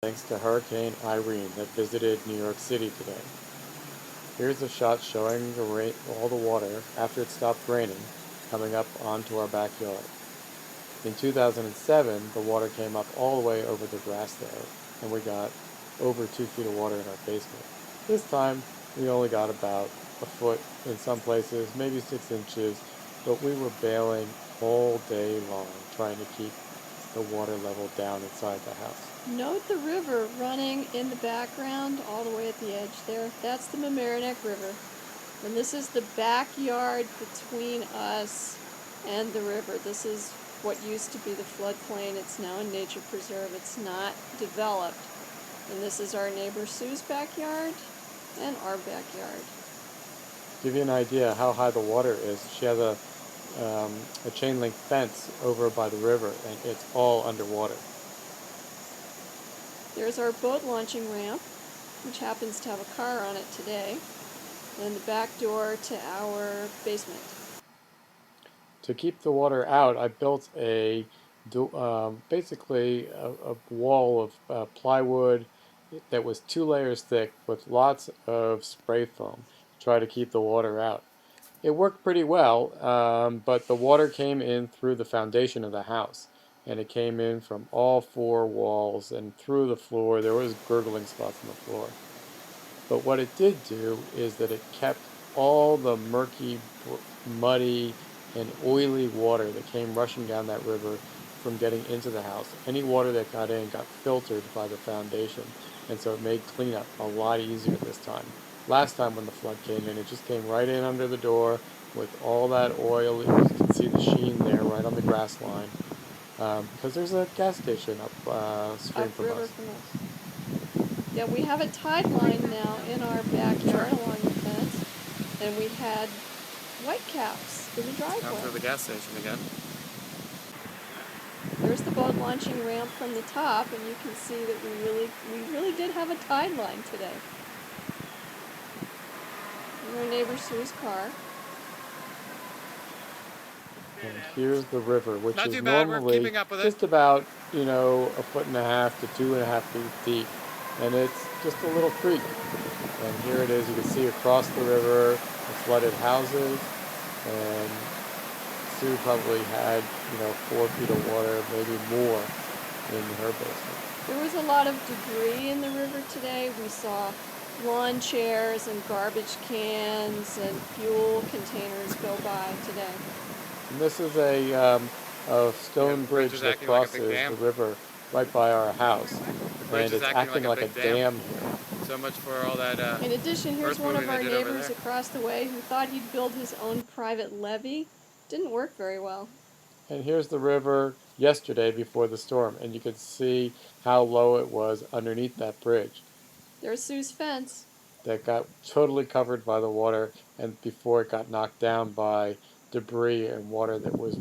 Thanks to Hurricane Irene that visited New York City today. Here's a shot showing all the water after it stopped raining coming up onto our backyard. In 2007, the water came up all the way over the grass there, and we got over 2 feet of water in our basement. This time, we only got about a foot in some places, maybe 6 inches, but we were bailing all day long trying to keep the water level down inside the house. Note the river running in the background all the way at the edge there. That's the Mamaroneck River. And this is the backyard between us and the river. This is what used to be the floodplain. It's now a nature preserve. It's not developed. And this is our neighbor Sue's backyard and our backyard. To give you an idea how high the water is, she has a chain link fence over by the river, and it's all underwater. There's our boat launching ramp, which happens to have a car on it today, and the back door to our basement. To keep the water out, I built basically a wall of plywood that was 2 layers thick with lots of spray foam to try to keep the water out. It worked pretty well, but the water came in through the foundation of the house, and it came in from all 4 walls and through the floor. There was gurgling spots on the floor. But what it did do is that it kept all the murky, muddy, and oily water that came rushing down that river from getting into the house. Any water that got in got filtered by the foundation, and so it made cleanup a lot easier this time. Last time when the flood came in, it just came right in under the door with all that oil. You can see the sheen there right on the grass line, because there's a gas station upstream from us. Yeah, we have a tide line now in our backyard along the fence, and we had whitecaps in the driveway. Time for the gas station again. There's the boat launching ramp from the top, and you can see that we really did have a tide line today. And our neighbor Sue's car. And here's the river, which Not is too bad. normally We're keeping up with just about, 1.5 to 2.5 feet deep. And it's just a little creek. And here it is. You can see across the river the flooded houses. And Sue probably had, 4 feet of water, maybe more, in her basement. There was a lot of debris in the river today. We saw lawn chairs and garbage cans and fuel containers go by today. And this is a stone bridge that crosses the river right by our house. And it's acting like a dam here. So much for all that. In addition, here's one of our neighbors across the way who thought he'd build his own private levee. Didn't work very well. And here's the river yesterday before the storm, and you could see how low it was underneath that bridge. There's Sue's fence. That got totally covered by the water, and before it got knocked down by debris and water that was